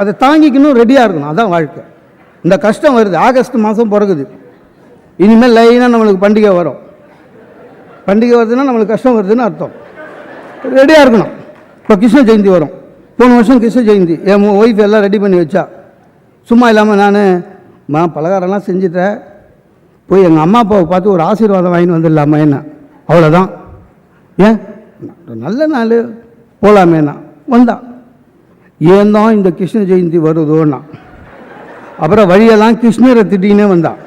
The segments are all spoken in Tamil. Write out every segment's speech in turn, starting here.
அதை தாங்கிக்கணும், ரெடியாக இருக்கணும். அதான் வாழ்க்கை. இந்த கஷ்டம் வருது, ஆகஸ்ட் மாதம் பிறகுது, இனிமேல் லைனாக நம்மளுக்கு பண்டிகை வரும். பண்டிகை வருதுன்னா நம்மளுக்கு கஷ்டம் வருதுன்னு அர்த்தம். ரெடியாக இருக்கணும். இப்போ கிருஷ்ண ஜெயந்தி வரும். போன வருஷம் கிருஷ்ண ஜெயந்தி என் ஒய்ஃப் எல்லாம் ரெடி பண்ணி வச்சா. சும்மா இல்லாமல் நான் பலகாரம்லாம் செஞ்சுட்டேன், போய் எங்கள் அம்மா அப்பாவை பார்த்து ஒரு ஆசீர்வாதம் வாங்கிட்டு வந்துடலாமா என்ன, அவ்வளோதான். ஏன் நல்ல நாள் போகலாமேண்ணா வந்தான். ஏன் தான் இந்த கிருஷ்ண ஜெயந்தி வருதோன்னா, அப்புறம் வழியெல்லாம் கிருஷ்ணரை திட்டினே வந்தான்.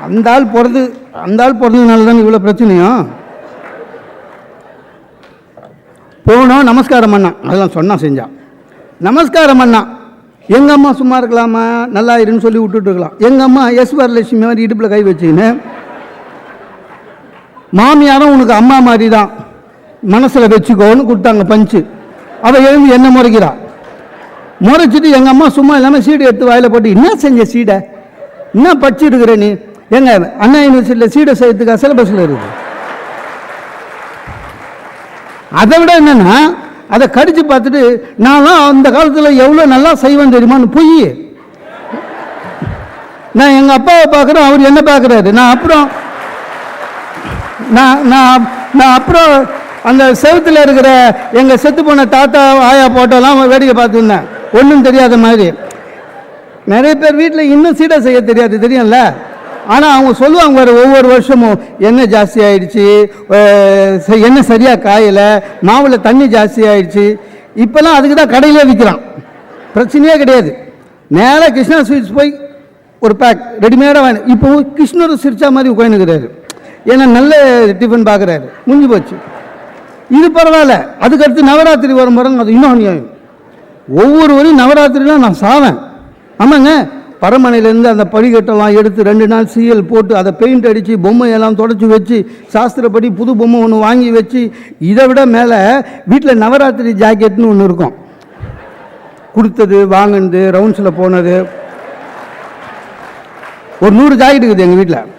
அந்த ஆள் பிறந்ததுனால தானே இவ்வளோ பிரச்சனையும். போனோம், நமஸ்காரம் பண்ணான். அதெல்லாம் சொன்னான், செஞ்சான். நமஸ்காரம் பண்ணான். எங்கள் அம்மா சும்மா இருக்கலாமா, நல்லா இருன்னு சொல்லி விட்டுட்டு இருக்கலாம். எங்கள் அம்மா எஸ் வரலட்சுமி மாதிரி இடுப்பில் கை வச்சுக்கின்னு, மாமியாரும் உனக்கு அம்மா மாதிரி தான், மனசில் வச்சுக்கோன்னு கொடுத்தாங்க பஞ்சு. அவள் எழுந்து என்ன முறைக்கிறா. முறைச்சிட்டு எங்கள் அம்மா சும்மா இல்லாமல் சீடை எடுத்து வாயில் போட்டு, என்ன செஞ்ச சீடை, என்ன படிச்சுருக்கிற நீ, எங்க அண்ணா யூனிவர்சிட்டியில் சீடை செய்யறதுக்காக சிலபஸில் இருக்குது. அதை விட என்னன்னா, அதை கடிச்சு பார்த்துட்டு நான்லாம் அந்த காலத்தில் எவ்வளோ நல்லா செய்வேன் தெரியுமான்னு போய் நான் எங்கள் அப்பாவை பார்க்குறேன், அவர் என்ன பார்க்குறாரு. நான் அப்புறம் அந்த செவத்தில் இருக்கிற எங்கள் செத்து போன தாத்தா ஆயா போட்டோலாம் வேடிக்கை பார்த்துருந்தேன், ஒன்றும் தெரியாத மாதிரி. நிறைய பேர் வீட்டில் இன்னும் சீடை செய்ய தெரியாது, தெரியும்ல. ஆனால் அவங்க சொல்லுவாங்க வேறு, ஒவ்வொரு வருஷமும் எண்ணெய் ஜாஸ்தி ஆகிடுச்சு, எண்ணெய் சரியாக காயலை, மாவில் தண்ணி ஜாஸ்தி ஆகிடுச்சு. இப்போல்லாம் அதுக்கு தான் கடையிலே விற்கிறான், பிரச்சனையே கிடையாது. நேராக கிருஷ்ணா ஸ்வீட்ஸ் போய் ஒரு பேக் ரெடிமேடாக வேணும். இப்போ கிருஷ்ணர் சிரிச்சா மாதிரி உட்காந்துக்கிறாரு, ஏன்னா நல்ல டிஃபன் பார்க்குறாரு, முடிஞ்சு போச்சு. இது பரவாயில்ல. அதுக்கடுத்து நவராத்திரி வரும் பாருங்க, அது இன்னும் அநியாயம். ஒவ்வொரு வரையும் நவராத்திரிலாம் நான் சாவேன். ஆமாங்க, பரமனையிலேருந்து அந்த படிக்கட்டெல்லாம் எடுத்து 2 நாள் சீயல் போட்டு அதை பெயிண்ட் அடித்து பொம்மையெல்லாம் தொடச்சி வச்சு சாஸ்திரப்படி புது பொம்மை ஒன்று வாங்கி வச்சு, இதை விட மேலே வீட்டில் நவராத்திரி ஜாக்கெட்னு ஒன்று இருக்கும், கொடுத்தது வாங்கினது ரவுண்ட்ஸில் போனது, ஒரு 100 ஜாக்கெட் இருக்குது எங்கள் வீட்டில்.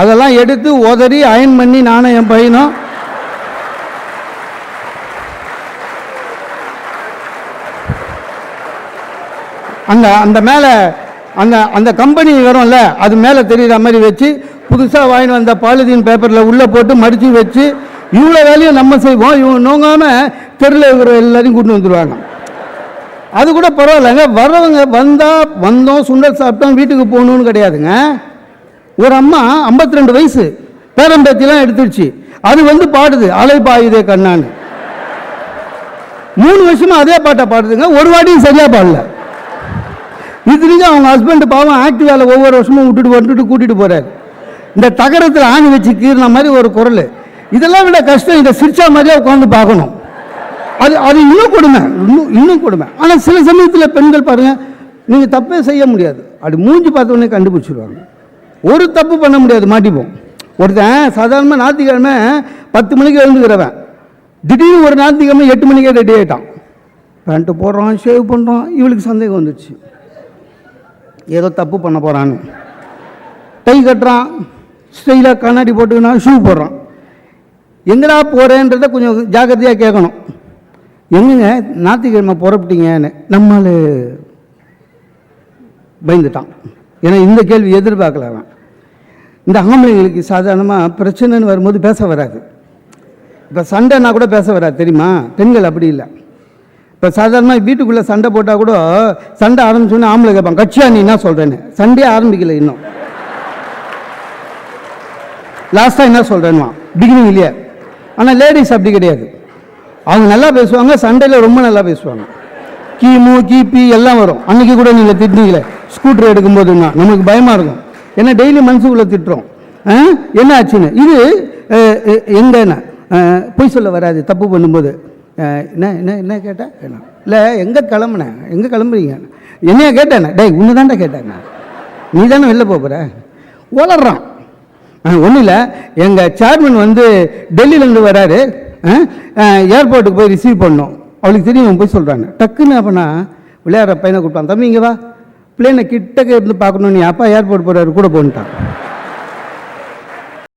அதெல்லாம் எடுத்து உதறி அயன் பண்ணி நானும் என் பையனும் அந்த மேலே அந்த கம்பெனி வரும்ல, அது மேலே தெரிகிற மாதிரி வச்சு புதுசாக வாங்கிட்டு வந்த பாலிதீன் பேப்பரில் உள்ளே போட்டு மடித்து வச்சு, இவ்வளோ வேலையும் நம்ம செய்வோம். இவங்க நோங்காமல் தெருவில் இருக்கிற எல்லாரையும் கூட்டு வந்துடுவாங்க. அது கூட பரவாயில்லைங்க. வர்றவங்க வந்தோம் சுண்டல் சாப்பிட்டோம் வீட்டுக்கு போகணுன்னு கிடையாதுங்க. ஒரு அம்மா 52 வயசு, பேரம்பேத்திலாம் எடுத்துடுச்சு, அது பாடுது அலை பாயுதே கண்ணான்னு. 3 வருஷமா அதே பாட்டை பாடுதுங்க, ஒரு வாட்டியும் சரியாக பாடல. இதுலேயும் அவங்க ஹஸ்பண்ட் பாவம் ஆக்டிவாவில் ஒவ்வொரு வருஷமும் விட்டுட்டு கூட்டிகிட்டு போகிறாரு. இந்த தகரத்தில் ஆணி வச்சு கீறின மாதிரி ஒரு குரல். இதெல்லாம் விட கஷ்டம் இதை சிரிச்சா மாதிரியே உட்காந்து பார்க்கணும். அது இன்னும் கொடுமை. ஆனால் சில சமயத்தில் பெண்கள் பாருங்கள், நீங்கள் தப்பே செய்ய முடியாது, அப்படி மூஞ்சி பார்த்தோன்னே கண்டுபிடிச்சிடுவாங்க. ஒரு தப்பு பண்ண முடியாது, மாட்டிப்போம். ஒருத்தன் சாதாரணமாக ஞாயிற்றுக்கிழமை 10 மணிக்கு எழுந்துக்கிறவன் திடீர்னு ஒரு ஞாயிற்றுக்கிழமை 8 மணிக்கே ரெடி ஆகிட்டான். பேண்ட்டு போடுறான், ஷேவ் பண்ணுறான். இவளுக்கு சந்தேகம் வந்துடுச்சு, ஏதோ தப்பு பண்ண போகிறான்னு. டை கட்டுறான், ஸ்டைலாக கண்ணாடி போட்டுக்கினா, ஷூ போடுறான். எங்கடா போகிறேன்றதை கொஞ்சம் ஜாக்கிரதையாக கேட்கணும். எங்கங்க ஞாயிற்றுக்கிழமை புறப்பட்டீங்கன்னு. நம்மள பயந்துட்டான், ஏன்னா இந்த கேள்வி எதிர்பார்க்கல அவன். இந்த ஆம்பளைங்களுக்கு சாதாரணமாக பிரச்சனைன்னு வரும்போது பேச வராது. இப்போ சண்டைன்னா கூட பேச வராது, தெரியுமா? பெண்கள் அப்படி இல்லை. இப்போ சாதாரணமாக வீட்டுக்குள்ளே சண்டை போட்டால் கூட சண்டை ஆரம்பிச்சோன்னே ஆம்பளை கேட்பான், கட்சியா நீ என்ன சொல்கிறேன்னு. சண்டையே ஆரம்பிக்கல இன்னும், லாஸ்ட்டாக என்ன சொல்கிறேன்னுவா பிகினிங் இல்லையா. ஆனால் லேடிஸ் அப்படி கிடையாது, அவங்க நல்லா பேசுவாங்க, சண்டையில் ரொம்ப நல்லா பேசுவாங்க. கிமு கிபி எல்லாம் வரும். அன்றைக்கி கூட நீங்கள் திட்டினீங்களே ஸ்கூட்டர் எடுக்கும்போதுன்னா நமக்கு பயமாக இருக்கும், ஏன்னா டெய்லி மனசுக்குள்ளே திட்டுறோம். என்ன ஆச்சுன்னு. இது எங்கன்னா பொய் சொல்ல வராது தப்பு பண்ணும்போது. என்ன கேட்டேன், இல்லை எங்கே கிளம்புறீங்க, என்னையா கேட்டேன், டேய் உன்னை தாண்டா கேட்டாங்க, நீ தானே வெளில போகிற வளர்றான். ஒன்றும் இல்லை, எங்கள் சேர்மன் டெல்லியிலேருந்து வராரு, ஏர்போர்ட்டுக்கு போய் ரிசீவ் பண்ணோம். அவளுக்கு தெரியும் போய் சொல்கிறாங்க. டக்குன்னு அப்போனா விளையாடுற பையனை கூப்பிட்டான், தம்பி இங்கே வா, பிளேனை கிட்டக்க இருந்து பார்க்கணும், நீ அப்பா ஏர்போர்ட் போகிறாரு கூட போன்ட்டான்.